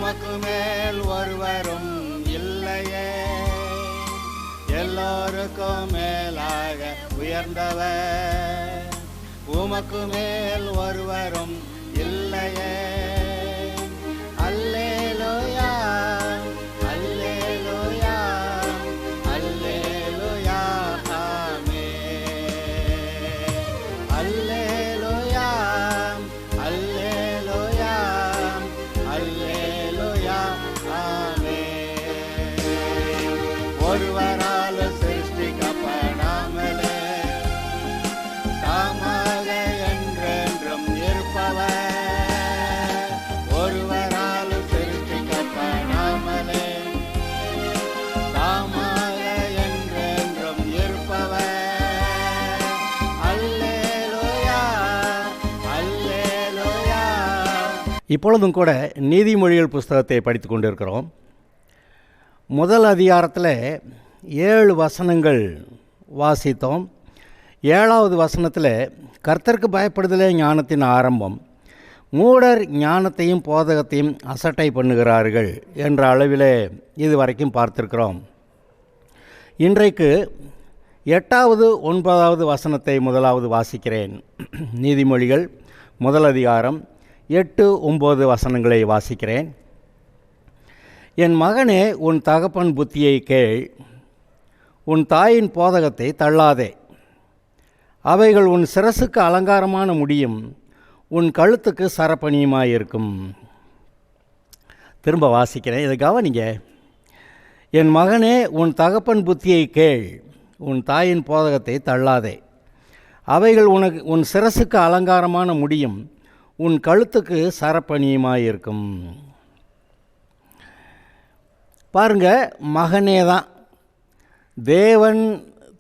உமக்கு மேல் ஒருவரும் இல்லையே, எல்லோருக்கும் மேலாக உயர்ந்தவர். உமக்கு மேல் ஒருவரும் இல்லையே. அல்லேலூயா, அல்லேலூயா, அல்லேலூயா, ஆமென். அல்லேலூயா, அல்லேலூயா, அல்லேலூயா, ஆமென். ஒருவரால் சிருஷ்டிக்கப்படாமலே தாமாக என்றென்றும் இருப்பவர். ஒருவரால் சிருஷ்டிக்கப்படாமலே தாமாக என்றென்றும் இருப்பவர். அல்லேலூயா, அல்லேலூயா. இப்பொழுதும் கூட நீதிமொழிகள் புஸ்தகத்தை படித்து கொண்டிருக்கிறோம். முதல் அதிகாரத்தில் 7 வசனங்கள் வாசித்தோம். 7வது வசனத்தில் கர்த்தருக்கு பயப்படுதலே ஞானத்தின் ஆரம்பம், மூடர் ஞானத்தையும் போதகத்தையும் அசட்டை பண்ணுகிறார்கள் என்ற அளவிலே இதுவரைக்கும் பார்த்திருக்கிறோம். இன்றைக்கு 8வது 9வது வசனத்தை முதலாவது வாசிக்கிறேன். நீதிமொழிகள் முதல் அதிகாரம் 8, 9 வசனங்களை வாசிக்கிறேன். என் மகனே, உன் தகப்பன் புத்தியை கேள், உன் தாயின் போதகத்தை தள்ளாதே. அவைகள் உன் சிரசுக்கு அலங்காரமான முடியும், உன் கழுத்துக்கு சரப்பணியுமாயிருக்கும். திரும்ப வாசிக்கிறேன், இதை கவனிங்க. என் மகனே, உன் தகப்பன் புத்தியை கேள், உன் தாயின் போதகத்தை தள்ளாதே. அவைகள் உன் சிரசுக்கு அலங்காரமான முடியும், உன் கழுத்துக்கு சரப்பணியுமாயிருக்கும். பாருங்க, மகனே தான் தேவன்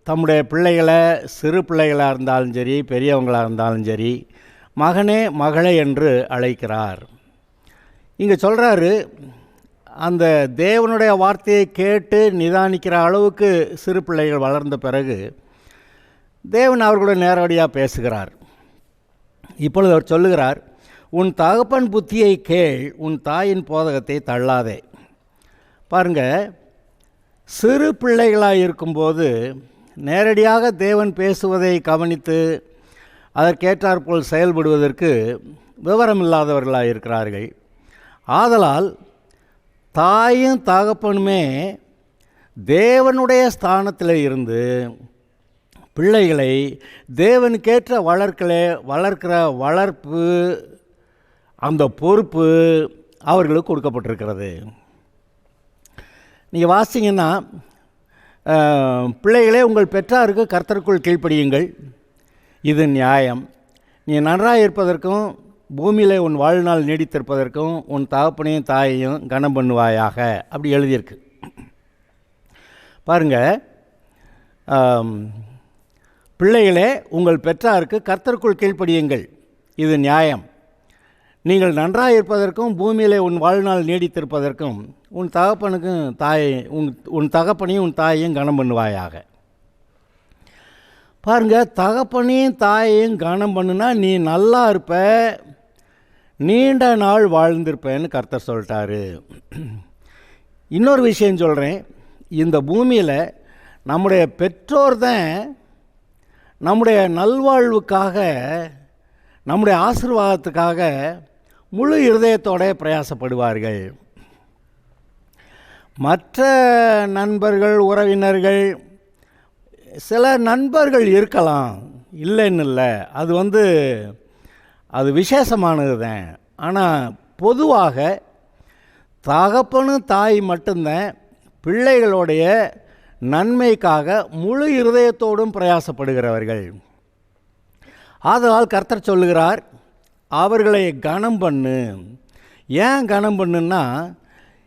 தம்முடைய பிள்ளைகளை, சிறு பிள்ளைகளாக இருந்தாலும் சரி, பெரியவங்களாக இருந்தாலும் சரி, மகனே மகளே என்று அழைக்கிறார். இங்கே சொல்கிறாரு, அந்த தேவனுடைய வார்த்தையை கேட்டு நிதானிக்கிற அளவுக்கு சிறு பிள்ளைகள் வளர்ந்த பிறகு தேவன் அவர்களுடைய நேரடியாக பேசுகிறார். இப்பொழுது அவர் சொல்லுகிறார், உன் தகப்பன் புத்தியை கேள், உன் தாயின் போதகத்தை தள்ளாதே. பாருங்க, சிறு பிள்ளைகளாக இருக்கும்போது நேரடியாக தேவன் பேசுவதை கவனித்து அதற்கேற்றாற்போல் செயல்படுவதற்கு விவரம் இல்லாதவர்களாக இருக்கிறார்கள். ஆதலால் தாயும் தகப்பனுமே தேவனுடைய ஸ்தானத்தில் இருந்து பிள்ளைகளை தேவனுக்கேற்ற வளர்க்கிற வளர்ப்பு, அந்த பொறுப்பு அவர்களுக்கு கொடுக்கப்பட்டிருக்கிறது. நீங்கள் வாசிங்கன்னா, பிள்ளைகளே உங்கள் பெற்றாருக்கு கர்த்தருக்குள் கீழ்ப்படியுங்கள், இது நியாயம். நீ நன்றாக இருப்பதற்கும் பூமியில் உன் வாழ்நாள் நீடித்திருப்பதற்கும் உன் தகப்பனையும் தாயையும் கனம் பண்ணுவாயாக, அப்படி எழுதியிருக்கு. பாருங்கள், பிள்ளைகளே உங்கள் பெற்றாருக்கு கர்த்தருக்குள் கீழ்ப்படியுங்கள், இது நியாயம். நீங்கள் நன்றாக இருப்பதற்கும் பூமியில் உன் வாழ்நாள் நீடித்திருப்பதற்கும் உன் தகப்பனுக்கும் உன் தகப்பனையும் உன் தாயையும் கனம் பண்ணுவாயாக. பாருங்கள், தகப்பனையும் தாயையும் கனம் பண்ணுனா நீ நல்லா இருப்ப, நீண்ட நாள் வாழ்ந்திருப்பேன்னு கர்த்தர் சொல்லிட்டாரு. இன்னொரு விஷயம் சொல்கிறேன், இந்த பூமியில் நம்முடைய பெற்றோர் தான் நம்முடைய நல்வாழ்வுக்காக, நம்முடைய ஆசீர்வாதத்துக்காக முழு இருதயத்தோடு பிரயாசப்படுவார்கள். மற்ற நண்பர்கள், உறவினர்கள், சில நண்பர்கள் இருக்கலாம், இல்லைன்னு இல்லை, அது விசேஷமானது தான். ஆனால் பொதுவாக தகப்பனும் தாய் மட்டும்தான் பிள்ளைகளுடைய நன்மைக்காக முழு இருதயத்தோடும் பிரயாசப்படுகிறவர்கள். ஆதலால் கர்த்தர் சொல்லுகிறார், அவர்களை கனம் பண்ணு. ஏன் கனம் பண்ணுன்னா,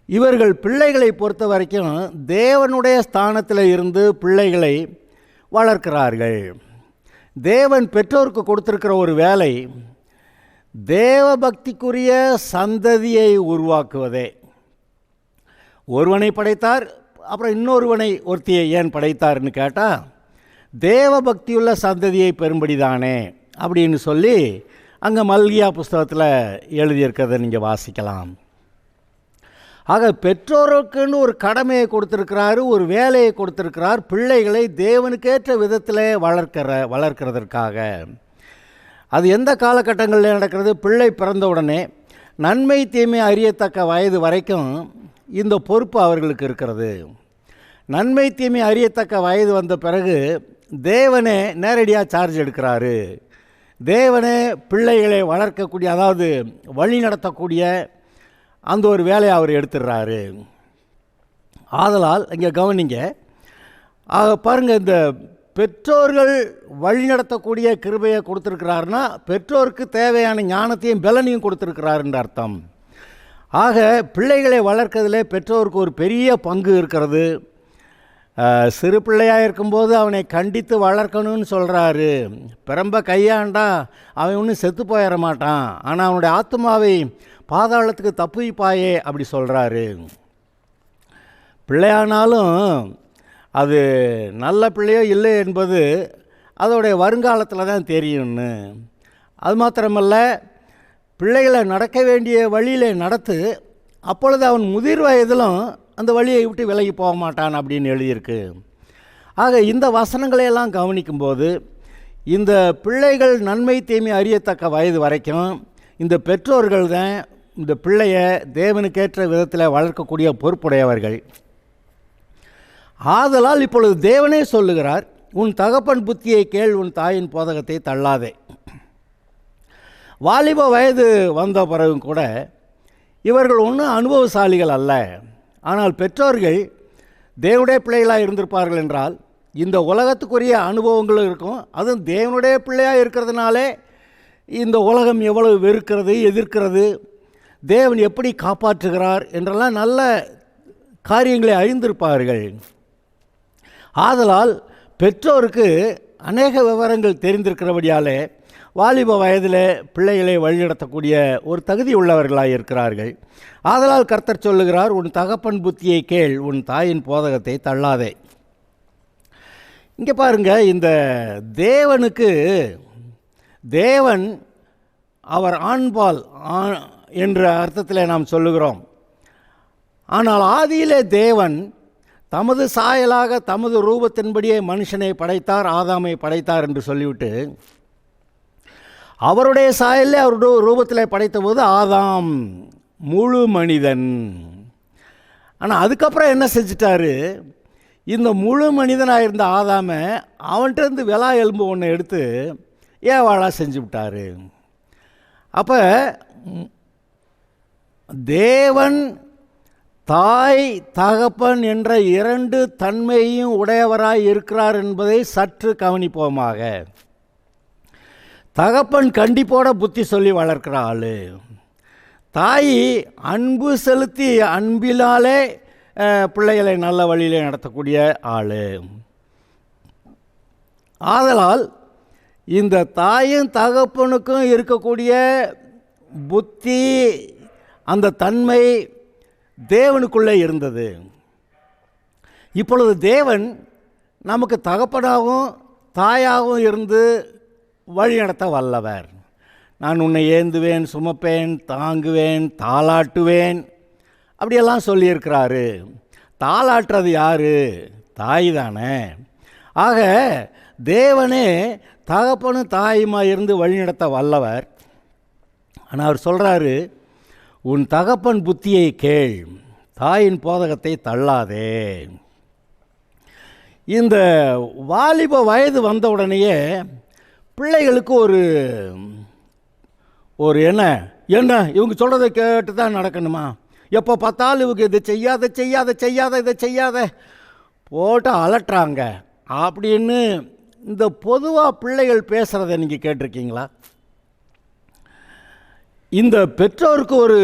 இவர்கள் பிள்ளைகளை பொறுத்த வரைக்கும் தேவனுடைய ஸ்தானத்தில் இருந்து பிள்ளைகளை வளர்க்கிறார்கள். தேவன் பெற்றோருக்கு கொடுத்திருக்கிற ஒரு வேலை தேவ பக்திக்குரிய சந்ததியை உருவாக்குவதே. ஒருவனை படைத்தார், அப்புறம் ஒருத்தியை ஏன் படைத்தார்னு கேட்டால் தேவ பக்தியுள்ள சந்ததியை பெரும்படி தானே அப்படின்னு சொல்லி அங்கே மல்கியா புஸ்தகத்தில் எழுதியிருக்கிறத நீங்கள் வாசிக்கலாம். ஆக பெற்றோருக்குன்னு ஒரு கடமையை கொடுத்துருக்கிறாரு, ஒரு வேலையை கொடுத்துருக்கிறார், பிள்ளைகளை தேவனுக்கேற்ற விதத்தில் வளர்க்கிறதற்காக. அது எந்த காலகட்டங்களில் நடக்கிறது? பிள்ளை பிறந்த உடனே நன்மை தீமை அறியத்தக்க வயது வரைக்கும் இந்த பொறுப்பு அவர்களுக்கு இருக்கிறது. நன்மை தீமை அறியத்தக்க வயது வந்த பிறகு தேவனே நேரடியாக சார்ஜ் எடுக்கிறாரு. தேவனே பிள்ளைகளை வளர்க்கக்கூடிய, அதாவது வழி நடத்தக்கூடிய அந்த ஒரு வேலையை அவர் எடுத்துடுறாரு. ஆதலால் இங்கே கவனிங்க, பாருங்கள், இந்த பெற்றோர்கள் வழி நடத்தக்கூடிய கிருபையை கொடுத்துருக்கிறாருன்னா பெற்றோருக்கு தேவையான ஞானத்தையும் பலனையும் கொடுத்துருக்கிறாருன்ற அர்த்தம். ஆக பிள்ளைகளை வளர்க்கறதில் பெற்றோருக்கு ஒரு பெரிய பங்கு இருக்கிறது. சிறு பிள்ளையாக இருக்கும்போது அவனை கண்டித்து வளர்க்கணும்னு சொல்கிறாரு. பிரம்ப கையாண்டா அவன் ஒன்றும் செத்து போயிட மாட்டான், ஆனால் அவனுடைய ஆத்மாவை பாதாளத்துக்கு தப்புவிப்பாயே அப்படி சொல்கிறாரு. பிள்ளையானாலும் அது நல்ல பிள்ளையோ இல்லை என்பது அதோடைய வருங்காலத்தில் தான் தெரியும்னு. அது மாத்திரமல்ல, பிள்ளைகளை நடக்க வேண்டிய வழியில் நடத்து, அப்பொழுது அவன் முதிர் வயதிலும் அந்த வழியை விட்டு விலகி போக மாட்டான் அப்படின்னு எழுதியிருக்கு. ஆக இந்த வசனங்களையெல்லாம் கவனிக்கும்போது இந்த பிள்ளைகள் நன்மை தீமை அறியத்தக்க வயது வரைக்கும் இந்த பெற்றோர்கள் தான் இந்த பிள்ளையை தேவனுக்கேற்ற விதத்தில் வளர்க்கக்கூடிய பொறுப்புடையவர்கள். ஆதலால் இப்பொழுது தேவனே சொல்லுகிறார், உன் தகப்பன் புத்தியை கேள், உன் தாயின் போதகத்தை தள்ளாதே. வாலிப வயது வந்த பிறகும் கூட இவர்கள் ஒன்றும் அனுபவசாலிகள் அல்ல. ஆனால் பெற்றோர்கள் தேவனுடைய பிள்ளைகளாக இருந்திருப்பார்கள் என்றால் இந்த உலகத்துக்குரிய அனுபவங்களும் இருக்கும். அதுவும் தேவனுடைய பிள்ளையாக இருக்கிறதுனாலே இந்த உலகம் எவ்வளவு வெறுக்கிறது, எதிர்க்கிறது, தேவன் எப்படி காப்பாற்றுகிறார் என்றெல்லாம் நல்ல காரியங்களை அறிந்திருப்பார்கள். ஆதலால் பெற்றோருக்கு அநேக விவரங்கள் தெரிந்திருக்கிறபடியாலே வாலிப வயதில் பிள்ளைகளை வழிநடத்தக்கூடிய ஒரு தகுதி உள்ளவர்களாக இருக்கிறார்கள். ஆதலால் கர்த்தர் சொல்லுகிறார், உன் தகப்பன் புத்தியை கேள், உன் தாயின் போதகத்தை தள்ளாதே. இங்கே பாருங்கள், இந்த தேவனுக்கு தேவன் அவர் ஆண்பால் என்ற அர்த்தத்தில் நாம் சொல்லுகிறோம். ஆனால் ஆதியிலே தேவன் தமது சாயலாக தமது ரூபத்தின்படியே மனுஷனை படைத்தார், ஆதாமை படைத்தார் என்று சொல்லிவிட்டு அவருடைய சாயலே அவருடைய ரூபத்தில் படைத்த போது ஆதாம் முழு மனிதன். ஆனால் அதுக்கப்புறம் என்ன செஞ்சிட்டாரு? இந்த முழு மனிதனாக இருந்த ஆதாமை அவன்கிட்டருந்து விலா எலும்பு ஒன்று எடுத்து ஏவாளாக செஞ்சு விட்டார். அப்போ தேவன் தாய் தகப்பன் என்ற இரண்டு தன்மையையும் உடையவராய் இருக்கிறார் என்பதை சற்று கவனிப்போமாக. தகப்பன் கண்டிப்போட புத்தி சொல்லி வளர்க்கிற ஆள், தாய் அன்பு செலுத்தி அன்பிலாலே பிள்ளைகளை நல்ல வழியிலே நடத்தக்கூடிய ஆள். ஆதலால் இந்த தாயும் தகப்பனுக்கும் இருக்கக்கூடிய புத்தி, அந்த தன்மை தேவனுக்குள்ளே இருந்தது. இப்பொழுது தேவன் நமக்கு தகப்பனாகவும் தாயாகவும் இருந்து வழி நடத்த வல்லவர். நான் உன்னை ஏந்துவேன், சுமப்பேன், தாங்குவேன், தாளாட்டுவேன் அப்படியெல்லாம் சொல்லியிருக்கிறாரு. தாளாட்டுறது யார்? தாய் தானே. ஆக தேவனே தகப்பனும் தாயுமா இருந்து வழி நடத்த வல்லவர். ஆனால் அவர் சொல்கிறாரு, உன் தகப்பன் புத்தியை கேள், தாயின் போதகத்தை தள்ளாதே. இந்த வாலிப வயது வந்த உடனேயே பிள்ளைகளுக்கு ஒரு என்ன இவங்க சொல்கிறத கேட்டு தான் நடக்கணுமா? எப்போ பார்த்தாலும் இவங்க இதை இதை செய்யாத போட்டு அலட்டுறாங்க அப்படின்னு இந்த பொதுவாக பிள்ளைகள் பேசுகிறத நீங்கள் கேட்டிருக்கீங்களா? இந்த பெற்றோருக்கு ஒரு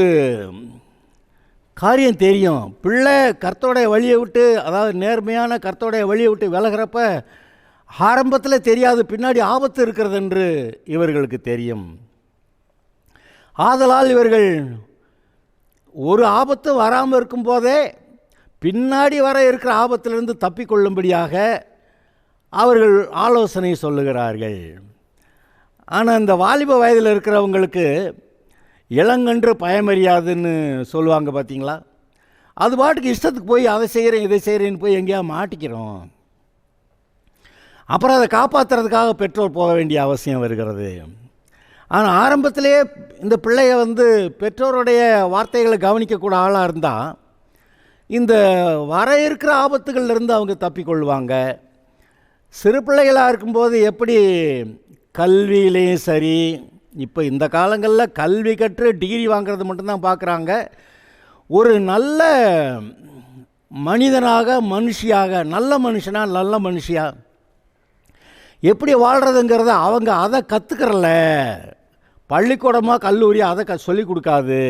காரியம் தெரியும். பிள்ளை கர்த்தருடைய வழியை விட்டு, அதாவது நேர்மையான கர்த்தருடைய வழியை விட்டு விலகிறப்ப ஆரம்பத்தில் தெரியாது, பின்னாடி ஆபத்து இருக்கிறது என்று இவர்களுக்கு தெரியும். ஆதலால் இவர்கள் ஒரு ஆபத்து வராமல் இருக்கும்போதே பின்னாடி வர இருக்கிற ஆபத்திலிருந்து தப்பிக்கொள்ளும்படியாக அவர்கள் ஆலோசனை சொல்லுகிறார்கள். ஆனால் இந்த வாலிப வயதில் இருக்கிறவங்களுக்கு இளங்கன்று பயமறியாதுன்னு சொல்லுவாங்க பார்த்தீங்களா? அது பாட்டுக்கு இஷ்டத்துக்கு போய் அதை செய்கிறேன் இதை செய்கிறேன்னு போய் எங்கேயா மாட்டிக்கிறோம். அப்புறம் அதை காப்பாற்றுறதுக்காக பெற்றோர் போக வேண்டிய அவசியம் வருகிறது. ஆனால் ஆரம்பத்திலே இந்த பிள்ளைய பெற்றோருடைய வார்த்தைகளை கவனிக்கக்கூட ஆளாக இருந்தால் இந்த வர இருக்கிற ஆபத்துகள்லேருந்து அவங்க தப்பிக்கொள்வாங்க. சிறு பிள்ளைகளாக இருக்கும்போது எப்படி கல்வியிலையும் சரி, இப்போ இந்த காலங்களில் கல்வி கற்று டிகிரி வாங்கிறது மட்டும்தான் பார்க்குறாங்க. ஒரு நல்ல மனிதனாக மனுஷியாக, நல்ல மனுஷனாக நல்ல மனுஷியாக எப்படி வாழ்கிறதுங்கிறத அவங்க அதை கற்றுக்கிறல. பள்ளிக்கூடமாக கல்லூரி அதை சொல்லி கொடுக்காது.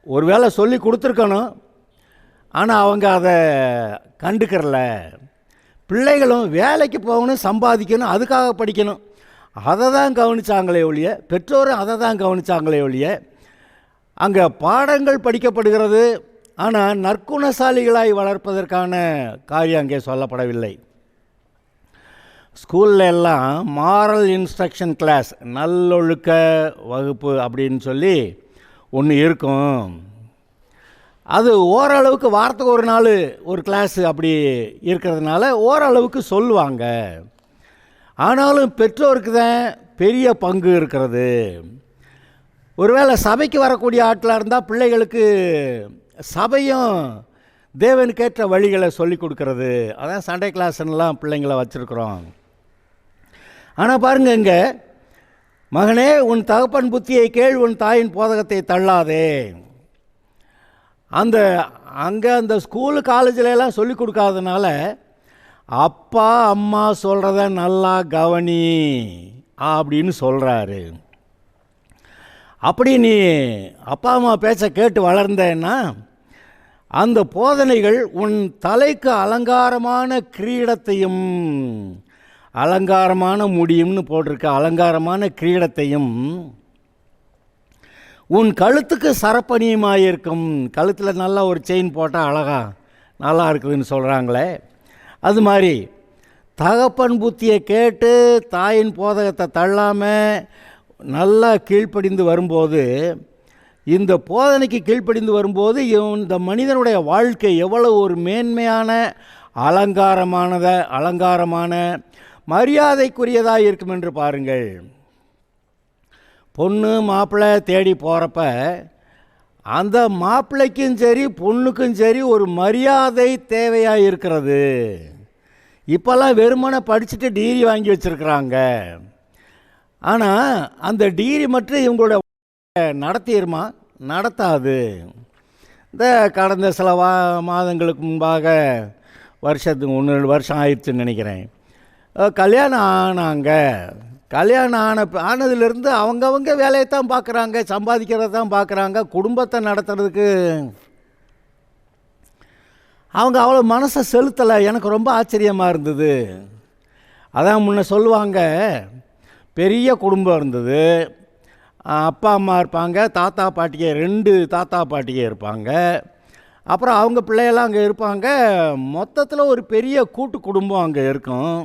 ஒரு வேளை சொல்லி கொடுத்துருக்கணும், ஆனால் அவங்க அதை கண்டுக்கிறல. பிள்ளைகளும் வேலைக்கு போகணும், சம்பாதிக்கணும், அதுக்காக படிக்கணும், அதை தான் கவனித்தாங்களே ஒழிய, பெற்றோரும் அதை தான் கவனித்தாங்களே ஒழிய, அங்கே பாடங்கள் படிக்கப்படுகிறது, ஆனால் நற்குணசாலிகளாய் வளர்ப்பதற்கான காரியம் அங்கே சொல்லப்படவில்லை. ஸ்கூலில் எல்லாம் மாரல் இன்ஸ்ட்ரக்ஷன் கிளாஸ், நல்லொழுக்க வகுப்பு அப்படின்னு சொல்லி ஒன்று இருக்கும். அது ஓரளவுக்கு வாரத்துக்கு ஒரு நாள் ஒரு கிளாஸு அப்படி இருக்கிறதுனால ஓரளவுக்கு சொல்லுவாங்க. ஆனாலும் பெற்றோருக்கு தான் பெரிய பங்கு இருக்கிறது. ஒருவேளை சபைக்கு வரக்கூடிய ஆட்களாக இருந்தால் பிள்ளைகளுக்கு சபையும் தேவனுக்கேற்ற வழிகளை சொல்லி கொடுக்கறது. அதான் சண்டே கிளாஸ்லாம் பிள்ளைங்களை வச்சுருக்குறோம். ஆனால் பாருங்கள், இங்கே மகனே உன் தகப்பன் புத்தியை கேள், உன் தாயின் போதகத்தை தள்ளாதே. அங்கே அந்த ஸ்கூலு காலேஜிலலாம் சொல்லி கொடுக்காதனால அப்பா அம்மா சொல்கிறத நல்லா கவனி அப்படின்னு சொல்கிறாரு. அப்படி நீ அப்பா அம்மா பேச்ச கேட்டு வளர்ந்தேன்னா அந்த போதனைகள் உன் தலைக்கு அலங்காரமான கிரீடத்தையும், அலங்காரமான முடியும்னு போட்டிருக்க, அலங்காரமான கிரீடத்தையும் உன் கழுத்துக்கு சரப்பணியுமாயிருக்கும். கழுத்தில் நல்லா ஒரு செயின் போட்டால் அழகா நல்லா இருக்குதுன்னு சொல்கிறாங்களே, அது மாதிரி தகப்பன் புத்தியை கேட்டு தாயின் போதகத்தை தள்ளாமல் நல்லா கீழ்ப்படிந்து வரும்போது, இந்த போதனைக்கு கீழ்ப்படிந்து வரும்போது இந்த மனிதனுடைய வாழ்க்கை எவ்வளவு ஒரு மேன்மையான அலங்காரமான மரியாதைக்குரியதாக இருக்கும் என்று பாருங்கள். பொண்ணு மாப்பிள்ளை தேடி போகிறப்ப அந்த மாப்பிள்ளைக்கும் சரி பொண்ணுக்கும் சரி ஒரு மரியாதை தேவையாக இருக்கிறது. இப்போல்லாம் வெறுமனை படிச்சுட்டு டிகிரி வாங்கி வச்சுருக்குறாங்க. ஆனால் அந்த டிகிரி மட்டும் இவங்களோட நடத்திடுமா? நடத்தாது. இந்த கடந்த சில மாதங்களுக்கு முன்பாக, வருஷத்துக்கு 1-2 வருஷம் ஆயிடுச்சுன்னு நினைக்கிறேன், கல்யாணம் ஆனாங்க. கல்யாணம் ஆனதுலேருந்து அவங்கவங்க வேலையை தான் பார்க்குறாங்க, சம்பாதிக்கிறத தான் பார்க்குறாங்க. குடும்பத்தை நடத்துறதுக்கு அவங்க அவ்வளோ மனசை செலுத்தலை. எனக்கு ரொம்ப ஆச்சரியமாக இருந்தது. அதான் முன்ன சொல்லுவாங்க, பெரிய குடும்பம் இருந்தது, அப்பா அம்மா இருப்பாங்க, தாத்தா பாட்டிகை 2 தாத்தா பாட்டிகை இருப்பாங்க, அப்புறம் அவங்க பிள்ளையெல்லாம் அங்கே இருப்பாங்க. மொத்தத்தில் ஒரு பெரிய கூட்டு குடும்பம் அங்கே இருக்கும்.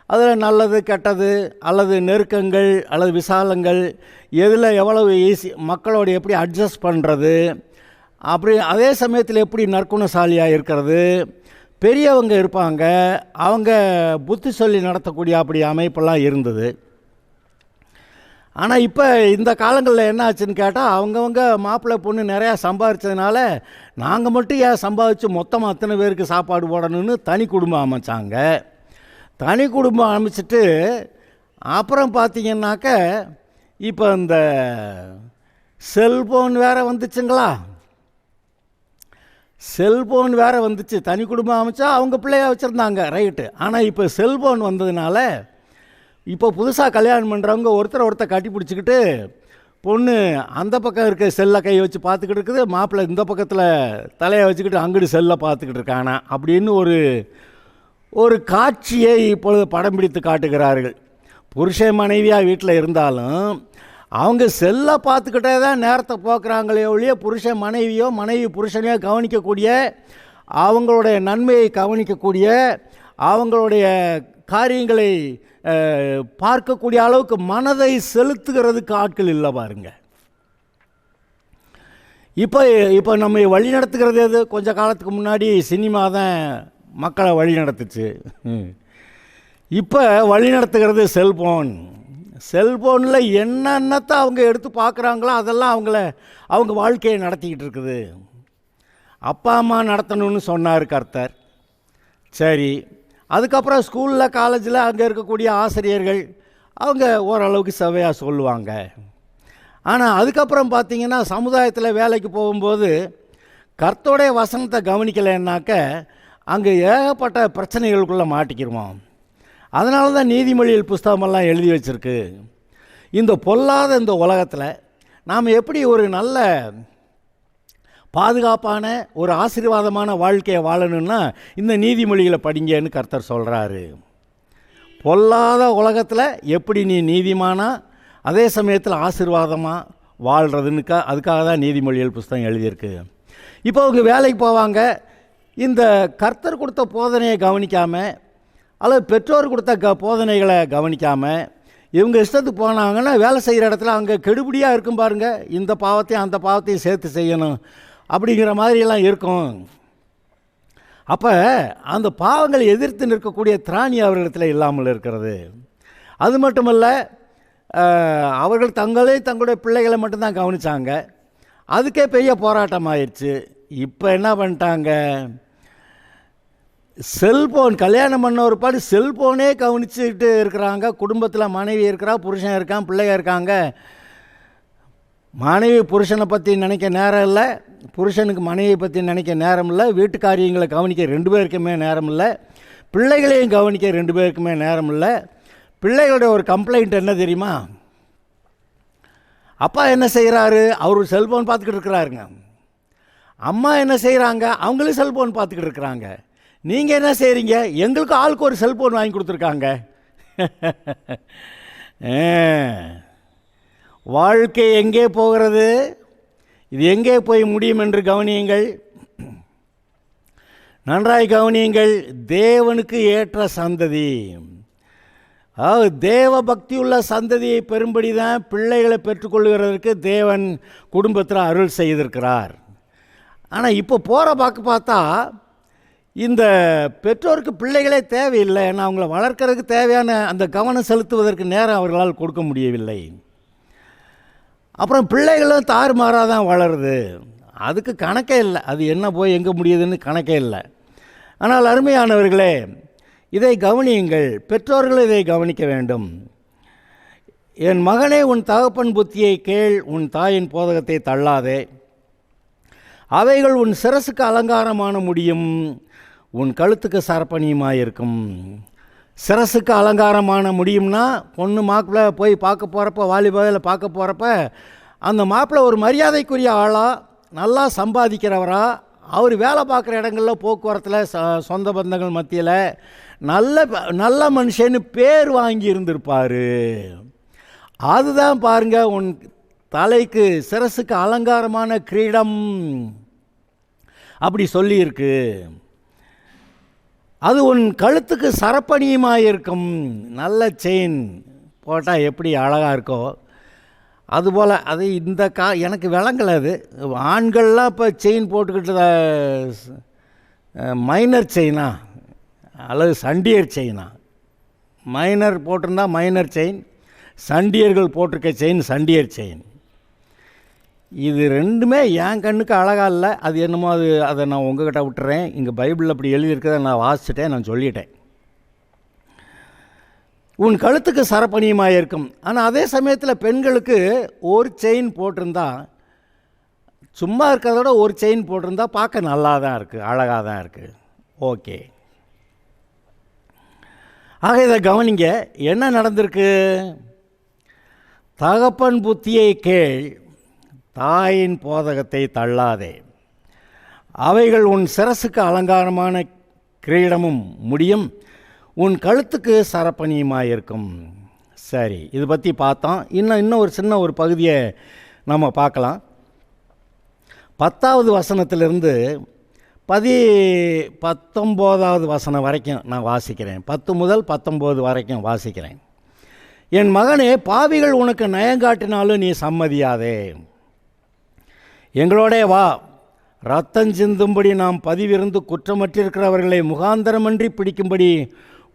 அதில் நல்லது கெட்டது அல்லது நெருக்கங்கள் அல்லது விசாலங்கள், எதில் எவ்வளவு ஈஸி மக்களோட எப்படி அட்ஜஸ்ட் பண்ணுறது, அப்படி அதே சமயத்தில் எப்படி நற்குணசாலியாக இருக்கிறது, பெரியவங்க இருப்பாங்க, அவங்க புத்தி சொல்லி நடத்தக்கூடிய அப்படி அமைப்பெல்லாம் இருந்தது. ஆனால் இப்போ இந்த காலங்களில் என்ன ஆச்சுன்னு கேட்டால், அவங்கவங்க மாப்பிள்ளை பொண்ணு நிறையா சம்பாதிச்சதுனால நாங்கள் மட்டும் ஏன் சம்பாதிச்சு மொத்தமாக அத்தனை பேருக்கு சாப்பாடு போடணும்னு தனி குடும்பம் அமைச்சாங்க. தனி குடும்பம் அமைச்சிட்டு அப்புறம் பார்த்திங்கன்னாக்க இப்போ இந்த செல்ஃபோன் வேறு வந்துச்சுங்களா, செல்ஃபோன் வேறு வந்துச்சு. தனி குடும்பம் அமைச்சா அவங்க பிள்ளைய வச்சுருந்தாங்க, ரைட்டு. ஆனால் இப்போ செல்ஃபோன் வந்ததுனால இப்போ புதுசாக கல்யாணம் பண்ணுறவங்க ஒருத்தர் கட்டி பிடிச்சிக்கிட்டு, பொண்ணு அந்த பக்கம் இருக்க செல்லை கை வச்சு பார்த்துக்கிட்டு இருக்குது, மாப்பிள்ளை இந்த பக்கத்தில் தலையை வச்சுக்கிட்டு அங்கிட்டு செல்லை பார்த்துக்கிட்டு இருக்கானா அப்படின்னு ஒரு காட்சியை இப்பொழுது படம் பிடித்து காட்டுகிறார்கள். புருஷன் மனைவியாக வீட்டில் இருந்தாலும் அவங்க செல்லை பார்த்துக்கிட்டே தான் நேரத்தை போக்குறாங்களே ஒழிய, புருஷன் மனைவியோ மனைவி புருஷனையோ கவனிக்கக்கூடிய, அவங்களுடைய நன்மையை கவனிக்கக்கூடிய, அவங்களுடைய காரியங்களை பார்க்கக்கூடிய அளவுக்கு மனதை செலுத்துகிறதுக்கு ஆட்கள் இல்லை பாருங்க. இப்போ இப்போ நம்ம வழி நடத்துகிறது எது? கொஞ்ச காலத்துக்கு முன்னாடி சினிமா தான் மக்களை வழி நடத்துச்சு. இப்போ வழி நடத்துகிறது செல்ஃபோன். செல்ஃபோனில் என்னென்னத்தை அவங்க எடுத்து பார்க்குறாங்களோ அதெல்லாம் அவங்க வாழ்க்கையை நடத்திக்கிட்டு இருக்குது. அப்பா அம்மா நடத்தணும்னு சொன்னார் கர்த்தர். சரி, அதுக்கப்புறம் ஸ்கூலில் காலேஜில் அங்கே இருக்கக்கூடிய ஆசிரியர்கள் அவங்க ஓரளவுக்கு செவ்வையாக சொல்லுவாங்க. ஆனால் அதுக்கப்புறம் பார்த்திங்கன்னா சமுதாயத்தில் வேலைக்கு போகும்போது கர்த்தருடைய வசனத்தை கவனிக்கலைன்னாக்க அங்கே ஏகப்பட்ட பிரச்சனைகளுக்குள்ளே மாட்டிக்கிடுவோம். அதனால தான் நீதிமொழிகள் புஸ்தகமெல்லாம் எழுதி வச்சுருக்கு. இந்த பொல்லாத இந்த உலகத்தில் நாம் எப்படி ஒரு நல்ல பாதுகாப்பான ஒரு ஆசீர்வாதமான வாழ்க்கையை வாழணும்னா இந்த நீதிமொழிகளை படிங்கன்னு கர்த்தர் சொல்கிறாரு. பொல்லாத உலகத்தில் எப்படி நீ நீதிமானா அதே சமயத்தில் ஆசீர்வாதமாக வாழ்கிறதுன்னு அதுக்காக தான் நீதிமொழிகள் புஸ்தகம் எழுதியிருக்கு. இப்போ அவங்க வேலைக்கு போவாங்க, இந்த கர்த்தர் கொடுத்த போதனையை கவனிக்காமல் அல்லது பெற்றோர் கொடுத்த போதனைகளை கவனிக்காமல் இவங்க இஷ்டத்துக்கு போனாங்கன்னா வேலை செய்கிற இடத்துல அங்கே கெடுபடியாக இருக்கும் பாருங்கள். இந்த பாவத்தையும் அந்த பாவத்தையும் சேர்த்து செய்யணும் அப்படிங்கிற மாதிரியெல்லாம் இருக்கும். அப்போ அந்த பாவங்களை எதிர்த்து நிற்கக்கூடிய திராணி அவர்களிடத்தில் இல்லாமல் இருக்கிறது. அது மட்டுமல்ல, அவர்கள் தங்களுடைய பிள்ளைகளை மட்டும்தான் கவனித்தாங்க. அதுக்கே பெரிய போராட்டம் ஆயிடுச்சு. இப்போ என்ன பண்ணிட்டாங்க, செல்ஃபோன் கல்யாணம் பண்ண ஒரு பாடு செல்ஃபோனே கவனிச்சுக்கிட்டு இருக்கிறாங்க. குடும்பத்தில் மனைவி இருக்கிறா, புருஷன் இருக்கான், பிள்ளைங்க இருக்காங்க. மனைவி புருஷனை பற்றி நினைக்க நேரம் இல்லை, புருஷனுக்கு மனைவியை பற்றி நினைக்க நேரம் இல்லை, வீட்டு காரியங்களை கவனிக்க 2 பேருக்குமே நேரம் இல்லை, பிள்ளைகளையும் கவனிக்க 2 பேருக்குமே நேரம் இல்லை. பிள்ளைகளுடைய ஒரு கம்ப்ளைண்ட் என்ன தெரியுமா? அப்பா என்ன செய்கிறாரு? அவர் செல்ஃபோன் பார்த்துக்கிட்டு இருக்கிறாருங்க. அம்மா என்ன செய்கிறாங்க? அவங்களும் செல்ஃபோன் பார்த்துக்கிட்டு இருக்கிறாங்க. நீங்கள் என்ன செய்கிறீங்க? எங்களுக்கு ஆளுக்கு ஒரு செல்ஃபோன் வாங்கி கொடுத்துருக்காங்க. வாழ்க்கை எங்கே போகிறது? இது எங்கே போய் முடியும் என்று கவனியுங்கள், நன்றாய் கவனியுங்கள். தேவனுக்கு ஏற்ற சந்ததி, அதாவது தேவ பக்தியுள்ள சந்ததியை பெரும்படி தான் பிள்ளைகளை பெற்றுக்கொள்கிறதற்கு தேவன் குடும்பத்தில் அருள் செய்திருக்கிறார். ஆனால் இப்போ போகிற பார்த்தா இந்த பெற்றோருக்கு பிள்ளைகளே தேவையில்லை. ஏன்னா அவங்கள வளர்க்கறதுக்கு தேவையான அந்த கவனம் செலுத்துவதற்கு நேரம் அவர்களால் கொடுக்க முடியவில்லை. அப்புறம் பிள்ளைகளும் தாறுமாறாக தான் வளருது. அதுக்கு கணக்கே இல்லை, அது என்ன போய் எங்கே முடியுதுன்னு கணக்கே இல்லை. ஆனால் அருமையானவர்களே, இதை கவனியுங்கள், பெற்றோர்கள் இதை கவனிக்க வேண்டும். என் மகனே, உன் தகப்பன் புத்தியை கேள், உன் தாயின் போதகத்தை தள்ளாதே. அவைகள் உன் சிரசுக்கு அலங்காரமான முடியும், உன் கழுத்துக்கு சரப்பணியுமாயிருக்கும். சிரசுக்கு அலங்காரமான முடியும்னா பொண்ணு மாப்பிள்ளை போய் பார்க்க போகிறப்ப, வாலிபாவில் பார்க்க போகிறப்ப அந்த மாப்பிள்ளை ஒரு மரியாதைக்குரிய ஆளாக, நல்லா சம்பாதிக்கிறவரா, அவர் வேலை பார்க்குற இடங்களில் போக்குவரத்தில் சொந்த பந்தங்கள் மத்தியில் நல்ல மனுஷன்னு பேர் வாங்கி இருந்திருப்பார். அதுதான் பாருங்கள் உன் தலைக்கு சிரசுக்கு அலங்காரமான கிரீடம் அப்படி சொல்லியிருக்கு. அது உன் கழுத்துக்கு சரப்பணியுமாக இருக்கும். நல்ல செயின் போட்டால் எப்படி அழகாக இருக்கோ அதுபோல் அது இந்த எனக்கு விளங்கலை. அது ஆண்கள்லாம் இப்போ செயின் போட்டுக்கிட்டு மைனர் செயினா அல்லது சண்டியர் செயினா? மைனர் போட்டிருந்தா மைனர் செயின், சண்டியர்கள் போட்டிருக்க செயின் சண்டியர் செயின். இது ரெண்டுமே என் கண்ணுக்கு அழகாக இல்லை. அது என்னமோ அதை நான் உங்ககிட்ட விட்டுறேன். இங்கே பைபிளில் அப்படி எழுதியிருக்கிறத நான் வாசிச்சிட்டேன், நான் சொல்லிட்டேன். உன் கழுத்துக்கு சரப்பணியுமாக இருக்கும். ஆனால் அதே சமயத்தில் பெண்களுக்கு ஒரு செயின் போட்டிருந்தா, சும்மா இருக்கிறதோட ஒரு செயின் போட்டிருந்தா பார்க்க நல்லா தான் இருக்குது, அழகாக தான் இருக்குது. ஓகே, ஆக இதை கவனிங்க. என்ன நடந்திருக்கு? தகப்பன் புத்தியை கேள், தாயின் போதகத்தை தள்ளாதே. அவைகள் உன் சிரசுக்கு அலங்காரமான கிரீடமும் முடியும், உன் கழுத்துக்கு சரப்பணியுமாயிருக்கும். சரி, இது பற்றி பார்த்தோம். இன்னும் ஒரு சின்ன ஒரு பகுதியை நம்ம பார்க்கலாம். 10வது வசனத்திலிருந்து 19வது வசனம் வரைக்கும் நான் வாசிக்கிறேன். 10 முதல் 19 வரைக்கும் வாசிக்கிறேன். என் மகனே, பாவிகள் உனக்கு நயங்காட்டினாலும் நீ சம்மதியாதே. எங்களோடே வா, இரத்தம் சிந்தும்படி நாம் பதிவிருந்து குற்றமற்றிருக்கிறவர்களை முகாந்தரமன்றி பிடிக்கும்படி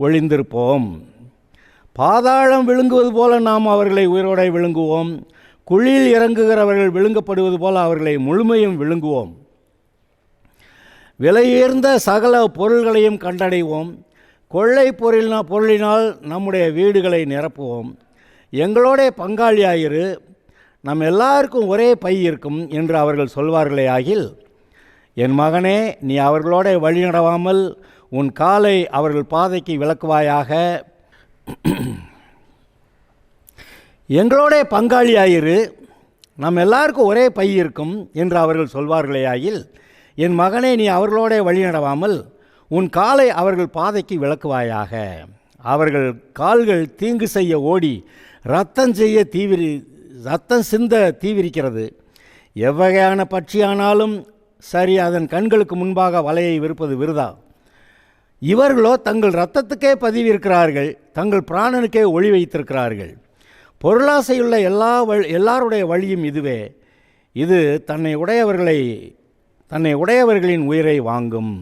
ஒளிந்திருப்போம். பாதாளம் விழுங்குவது போல நாம் அவர்களை உயிரோடை விழுங்குவோம். குழியில் இறங்குகிறவர்கள் விழுங்கப்படுவது போல அவர்களை முழுமையும் விழுங்குவோம். விலையுயர்ந்த சகல பொருள்களையும் கண்டடைவோம். கொள்ளை பொருளினால் நம்முடைய வீடுகளை நிரப்புவோம். எங்களோட பங்காளியாயிரு, நம் எல்லாருக்கும் ஒரே பை இருக்கும் என்று அவர்கள் சொல்வார்களே ஆகில், என் மகனே, நீ அவர்களோட வழி நடவாமல் உன் காலை அவர்கள் பாதைக்கு விலக்குவாயாக. எங்களோட பங்காளியாயிரு, நம் எல்லாருக்கும் ஒரே பை இருக்கும் என்று அவர்கள் சொல்வார்களே ஆகில், என் மகனே, நீ அவர்களோட வழி நடவாமல் உன் காலை அவர்கள் பாதைக்கு விலக்குவாயாக. அவர்கள் கால்கள் தீங்கு செய்ய ஓடி இரத்தம் சிந்த தீவிரிக்கிறது. எவ்வகையான பட்சியானாலும் சரி, அதன் கண்களுக்கு முன்பாக வலையை விருப்பது விருதா. இவர்களோ தங்கள் இரத்தத்துக்கே பதிவிருக்கிறார்கள், தங்கள் பிராணனுக்கே ஒளி வைத்திருக்கிறார்கள். பொருளாசையுள்ள எல்லாருடைய வழியும் இதுவே. இது தன்னை உடையவர்களின் உயிரை வாங்கும்.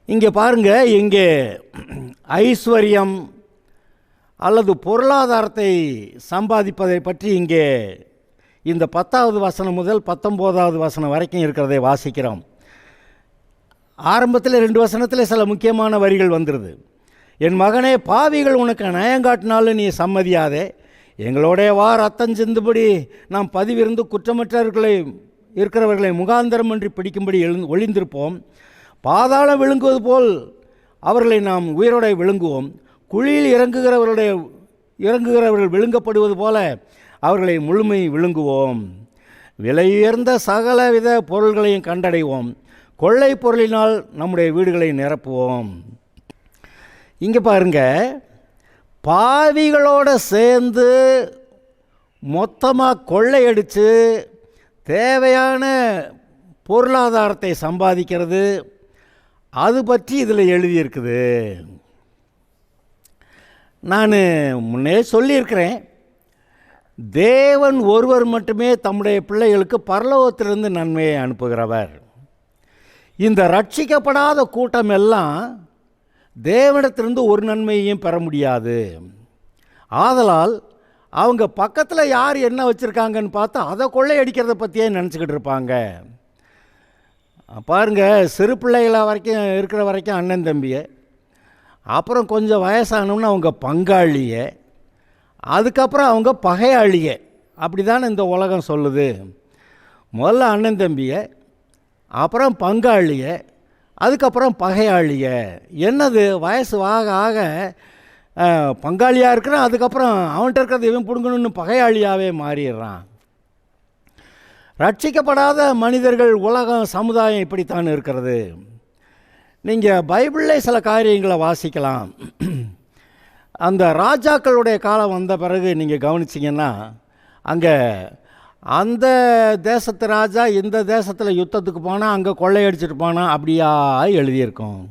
இங்கே பாருங்க, இங்கே ஐஸ்வர்யம் அல்லது பொருளாதாரத்தை சம்பாதிப்பதை பற்றி இங்கே இந்த 10வது வசனம் முதல் 19வது வசனம் வரைக்கும் இருக்கிறதை வாசிக்கிறோம். ஆரம்பத்தில் 2 வசனத்தில் சில முக்கியமான வரிகள் வந்துடுது. என் மகனே, பாவிகள் உனக்கு நயங்காட்டினாலும் நீ சம்மதியாதே. எங்களோடைய வா, ரத்தம் சிந்துபடி நாம் பதிவிருந்து இருக்கிறவர்களை முகாந்தரமின்றி பிடிக்கும்படி ஒளிந்திருப்போம். பாதாளம் விழுங்குவது போல் அவர்களை நாம் உயிரோடை விழுங்குவோம். குழியில் இறங்குகிறவர்கள் விழுங்கப்படுவது போல அவர்களை முழுமை விழுங்குவோம். விலையுயர்ந்த சகலவித பொருள்களையும் கண்டடைவோம். கொள்ளை பொருளினால் நம்முடைய வீடுகளை நிரப்புவோம். இங்கே பாருங்க, பாவிகளோடு சேர்ந்து மொத்தமாக கொள்ளையடித்து தேவையான பொருளாதாரத்தை சம்பாதிக்கிறது, அது பற்றி இதில் எழுதியிருக்குது. நான் முன்னே சொல்லியிருக்கிறேன், தேவன் ஒருவர் மட்டுமே தம்முடைய பிள்ளைகளுக்கு பரலோகத்திலிருந்து நன்மையை அனுப்புகிறவர். இந்த ரட்சிக்கப்படாத கூட்டம் எல்லாம் தேவனிடத்திலிருந்து ஒரு நன்மையையும் பெற முடியாது. ஆதலால் அவங்க பக்கத்தில் யார் என்ன வச்சுருக்காங்கன்னு பார்த்தா அதை கொள்ளையடிக்கிறத பற்றியே நினச்சிக்கிட்டு இருப்பாங்க. பாருங்கள், சிறு பிள்ளைகளை இருக்கிற வரைக்கும் அண்ணன் தம்பியை, அப்புறம் கொஞ்சம் வயசானோம்னா அவங்க பங்காளியை, அதுக்கப்புறம் அவங்க பகையாளியை. அப்படி தானே இந்த உலகம் சொல்லுது. முதல்ல அண்ணன் தம்பியை, அப்புறம் பங்காளியை, அதுக்கப்புறம் பகையாளியை. என்னது, வயசு ஆக ஆக பங்காளியாக இருக்கிறான், அதுக்கப்புறம் அவன்கிட்ட இருக்கிறத இவன் பிடுங்கணுன்னு பகையாளியாகவே மாறிடுறான். ரட்சிக்கப்படாத மனிதர்கள், உலகம், சமுதாயம் இப்படித்தான் இருக்கிறது. நீங்கள் பைபிளில் சில காரியங்களை வாசிக்கலாம். அந்த ராஜாக்களுடைய காலம் வந்த பிறகு நீங்கள் கவனிச்சிங்கன்னா, அங்கே அந்த தேசத்து ராஜா இந்த தேசத்தில் யுத்தத்துக்கு போனால் அங்கே கொள்ளையடிச்சிட்டு போனால் அப்படியா எழுதியிருக்கோம்.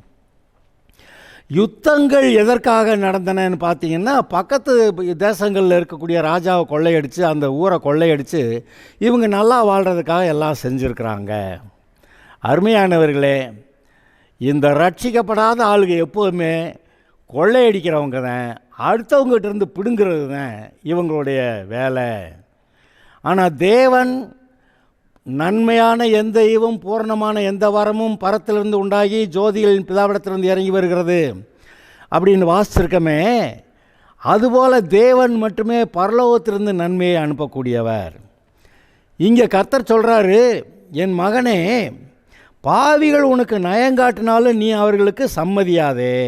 யுத்தங்கள் எதற்காக நடந்தனன்னு பார்த்தீங்கன்னா, பக்கத்து தேசங்களில் இருக்கக்கூடிய ராஜாவை கொள்ளையடித்து, அந்த ஊரை கொள்ளையடித்து இவங்க நல்லா வாழ்கிறதுக்காக எல்லாம் செஞ்சுருக்கிறாங்க. அருமையானவர்களே, இந்த ரட்சிக்கப்படாத ஆளுங்க எப்போதுமே கொள்ளையடிக்கிறவங்க தான், அடுத்தவங்ககிட்ட இருந்து பிடுங்கிறது தான் இவங்களுடைய வேலை. ஆனால் தேவன் நன்மையான எந்த ஈவும் பூரணமான எந்த வரமும் பரத்திலிருந்து உண்டாகி ஜோதிகளின் பிதாவிடத்திலிருந்து இறங்கி வருகிறது அப்படின்னு வாசிச்சிருக்கமே, அதுபோல் தேவன் மட்டுமே பரலோகத்திலிருந்து நன்மையை அனுப்பக்கூடியவர். இங்கே கர்த்தர் சொல்கிறாரு, என் மகனே, பாவிகள் உனக்கு நயங்காட்டினாலும் நீ அவர்களுக்கு சம்மதியாதே.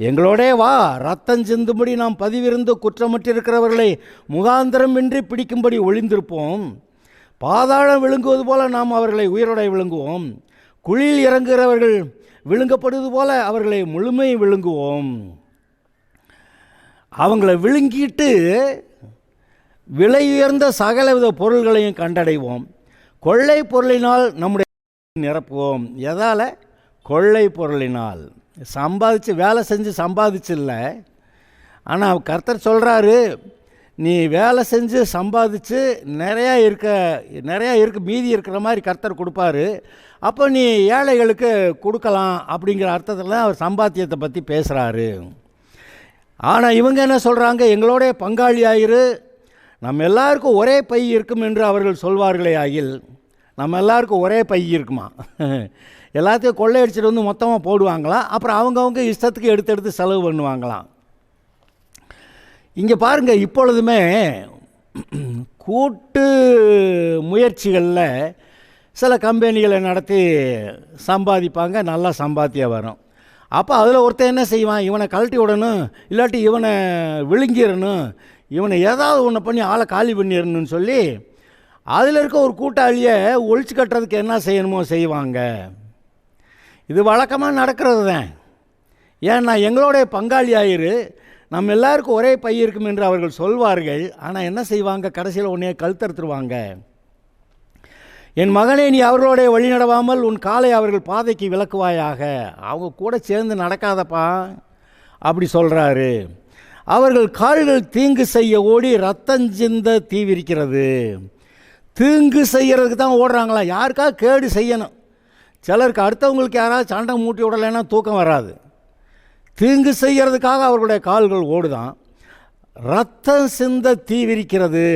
எங்களோடே வா, ரத்தம் சிந்தும்படி நாம் பதிவிருந்து குற்றமற்றிருக்கிறவர்களை முகாந்திரமின்றி பிடிக்கும்படி ஒளிந்திருப்போம். பாதாளம் விழுங்குவது போல நாம் அவர்களை உயிரோடை விழுங்குவோம். குழியில் இறங்குகிறவர்கள் விழுங்கப்படுவது போல அவர்களை முழுமை விழுங்குவோம். அவங்களை விழுங்கிட்டு விலையுயர்ந்த சகலவித பொருள்களையும் கண்டடைவோம். கொள்ளை பொருளினால் நம்முடைய நிரப்புவோம். எதால்? கொள்ளை பொருளினால். வேலை செஞ்சு சம்பாதிச்சு இல்லை. ஆனால் கர்த்தர் சொல்கிறாரு, நீ வேலை செஞ்சு சம்பாதிச்சு நிறையா இருக்க மீதி இருக்கிற மாதிரி கர்த்தர் கொடுப்பாரு. அப்போ நீ ஏழைகளுக்கு கொடுக்கலாம் அப்படிங்கிற அர்த்தத்தில் தான் அவர் சம்பாத்தியத்தை பற்றி பேசுகிறாரு. ஆனால் இவங்க என்ன சொல்கிறாங்க, எங்களோடைய பங்காளி ஆயிரு, நம்ம எல்லாருக்கும் ஒரே பை இருக்கும் என்று அவர்கள் சொல்வார்களே ஆகில். நம்ம எல்லாருக்கும் ஒரே பை இருக்குமா? எல்லாத்தையும் கொள்ளையடிச்சிட்டு வந்து மொத்தமாக போடுவாங்களாம். அப்புறம் அவங்கவுங்க இஷ்டத்துக்கு எடுத்து செலவு பண்ணுவாங்களாம். இங்கே பாருங்கள், இப்பொழுதுமே கூட்டு முயற்சிகளில் சில கம்பெனிகளை நடத்தி சம்பாதிப்பாங்க, நல்லா சம்பாத்தியம் வரும். அப்போ அதில் ஒருத்தன் என்ன செய்வான், இவனை கழட்டி விடணும், இல்லாட்டி இவனை விழுங்கிடணும், இவனை ஏதாவது ஒன்று பண்ணி ஆளை காலி பண்ணிடணும்னு சொல்லி அதில் இருக்க ஒரு கூட்டாளியை ஒழிச்சு கட்டுறதுக்கு என்ன செய்யணுமோ செய்வாங்க. இது வழக்கமாக நடக்கிறது தான். ஏன்னா எங்களுடைய பங்காளி ஆயிரு, நம்ம எல்லாருக்கும் ஒரே பை இருக்கும் என்று அவர்கள் சொல்வார்கள். ஆனால் என்ன செய்வாங்க, கடைசியில் உன்னைய கழுத்தறுத்துருவாங்க. என் மகனே, நீ அவர்களுடைய வழி நடவாமல் உன் காலை அவர்கள் பாதைக்கு விலக்குவாயாக. அவங்க கூட சேர்ந்து நடக்காதப்பா அப்படி சொல்கிறாரு. அவர்கள் கால்கள் தீங்கு செய்ய ஓடி ரத்தஞ்சிந்த தீவிரிக்கிறது. தீங்கு செய்கிறதுக்கு தான் ஓடுறாங்களா, யாருக்காக கேடு செய்யணும். சிலருக்கு அடுத்தவங்களுக்கு யாராவது சண்டை மூட்டி விடலைன்னா தூக்கம் வராது. தீங்கு செய்கிறதுக்காக அவர்களுடைய கால்கள் ஓடுதான். ரத்தம் சிந்த தீவிரிக்கிறது.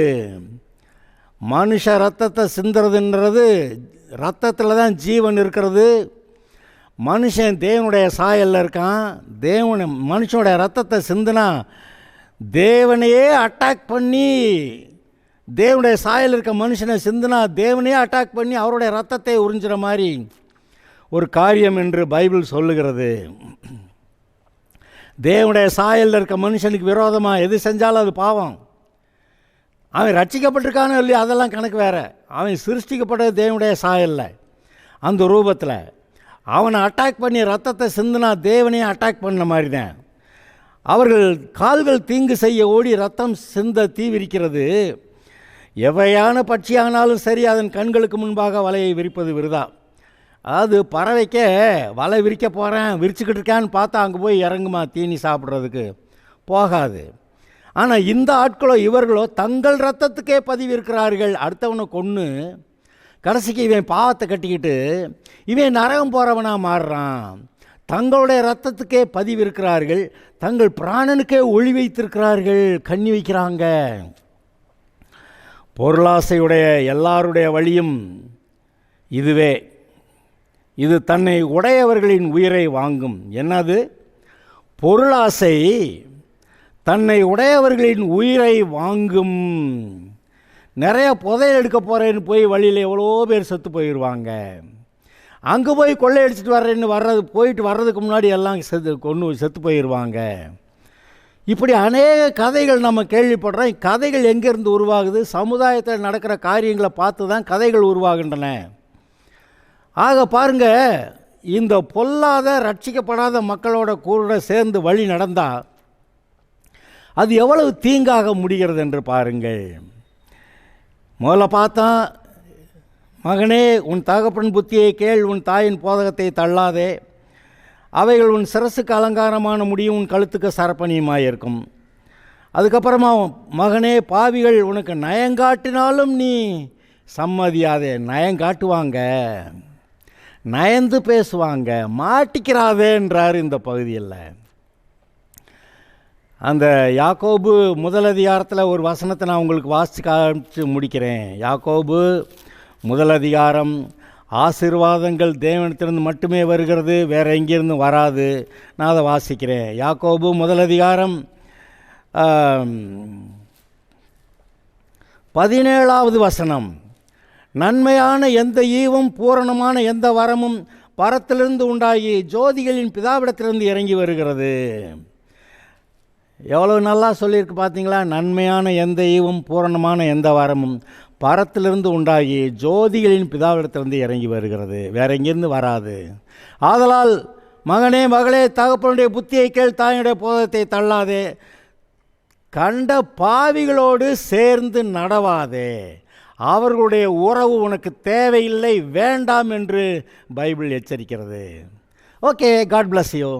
மனுஷ ரத்தத்தை சிந்துறதுன்றது, ரத்தத்தில் தான் ஜீவன் இருக்கிறது. மனுஷன் தேவனுடைய சாயலில் இருக்கான். மனுஷனுடைய ரத்தத்தை சிந்துனா தேவனையே அட்டாக் பண்ணி, தேவனுடைய சாயல் இருக்க மனுஷனை சிந்துனா தேவனையே அட்டாக் பண்ணி அவருடைய ரத்தத்தை உறிஞ்சிற மாதிரி ஒரு காரியம் என்று பைபிள் சொல்லுகிறது. தேவனுடைய சாயலில் இருக்க மனுஷனுக்கு விரோதமாக எது செஞ்சாலும் அது பாவம். அவன் ரட்சிக்கப்பட்டிருக்கானோ இல்லையா அதெல்லாம் கணக்கு வேறு. அவன் சிருஷ்டிக்கப்பட்ட தேவனுடைய சாயலில் அந்த ரூபத்தில் அவனை அட்டாக் பண்ணி ரத்தத்தை சிந்துனா தேவனையே அட்டாக் பண்ண மாதிரி தான். அவர்கள் கால்கள் தீங்கு செய்ய ஓடி ரத்தம் சிந்த தீவிரிக்கிறது. எவையான பட்சியானாலும் சரி, அதன் கண்களுக்கு முன்பாக வலையை விரிப்பது விருதா. அதாவது பறவைக்க வலை விரிக்க போகிறேன், விரிச்சுக்கிட்டு இருக்கான்னு பார்த்தா அங்கே போய் இறங்குமா தீனி சாப்பிட்றதுக்கு? போகாது. ஆனால் இந்த ஆட்களோ இவர்களோ தங்கள் ரத்தத்துக்கே பதிவிருக்கிறார்கள். அடுத்தவனை கொன்று கடைசிக்கு இவன் பாவத்தை கட்டிக்கிட்டு இவன் நரகம் போகிறவனாக மாறுறான். தங்களுடைய ரத்தத்துக்கே பதிவிருக்கிறார்கள், தங்கள் பிராணனுக்கே ஒளி வைத்திருக்கிறார்கள், கண்ணி வைக்கிறாங்க. பொருளாசையுடைய எல்லாருடைய வழியும் இதுவே. இது தன்னை உடையவர்களின் உயிரை வாங்கும். என்னது? பொருளாசை தன்னை உடையவர்களின் உயிரை வாங்கும். நிறைய புதையல் எடுக்க போகிறேன்னு போய் வழியில் எவ்வளோ பேர் செத்து போயிடுவாங்க. அங்கே போய் கொள்ளையடிச்சிட்டு வர்றேன்னு போயிட்டு வர்றதுக்கு முன்னாடி எல்லாம் செத்து போயிடுவாங்க. இப்படி அநேக கதைகள் நம்ம கேள்விப்படுறோம். கதைகள் எங்கேருந்து உருவாகுது? சமுதாயத்தில் நடக்கிற காரியங்களை பார்த்து தான் கதைகள் உருவாகின்றன. ஆக பாருங்கள், இந்த பொல்லாத ரட்சிக்கப்படாத மக்களோட கூட சேர்ந்து வழி நடந்தால் அது எவ்வளவு தீங்காக முடிகிறது என்று பாருங்கள். முதல்ல பார்த்தா, மகனே உன் தகப்பன் புத்தியை கேள், உன் தாயின் போதகத்தை தள்ளாதே, அவைகள் உன் சிரசுக்கு அலங்காரமான முடியும், உன் கழுத்துக்கு சரப்பணியுமாக இருக்கும். அதுக்கப்புறமா, மகனே பாவிகள் உனக்கு நயங்காட்டினாலும் நீ சம்மதியாதே. நயங்காட்டுவாங்க, நயந்து பேசுவாங்க, மாட்டிக்கிறாதேன்றார் இந்த பகுதியில். அந்த யாக்கோபு முதல் அதிகாரத்தில் ஒரு வசனத்தை நான் உங்களுக்கு வாசித்து காமிச்சு முடிக்கிறேன். யாக்கோபு முதல் அதிகாரம், ஆசீர்வாதங்கள் தேவனிடத்திலிருந்து மட்டுமே வருகிறது, வேறு எங்கேருந்து வராது. நான் அதை வாசிக்கிறேன். யாக்கோபு முதல் அதிகாரம் 17வது வசனம். நன்மையான எந்த ஈவும் பூரணமான எந்த வரமும் பரத்திலிருந்து உண்டாகி ஜோதிகளின் பிதாவிடத்திலிருந்து இறங்கி வருகிறது. எவ்வளவு நல்லா சொல்லியிருக்கு பார்த்தீங்களா? நன்மையான எந்த ஈவும் பூரணமான எந்த வரமும் பரத்திலிருந்து உண்டாகி ஜோதிகளின் பிதாவிடத்திலிருந்து இறங்கி வருகிறது, வேற எங்கேருந்து வராது. ஆதலால் மகனே மகளே, தகப்பனுடைய புத்தியை கேள், தாயுடைய போதத்தை தள்ளாதே, கண்ட பாவிகளோடு சேர்ந்து நடவாதே, அவர்களுடைய உறவு உனக்கு தேவையில்லை, வேண்டாம் என்று பைபிள் எச்சரிக்கிறது. Okay, God bless you.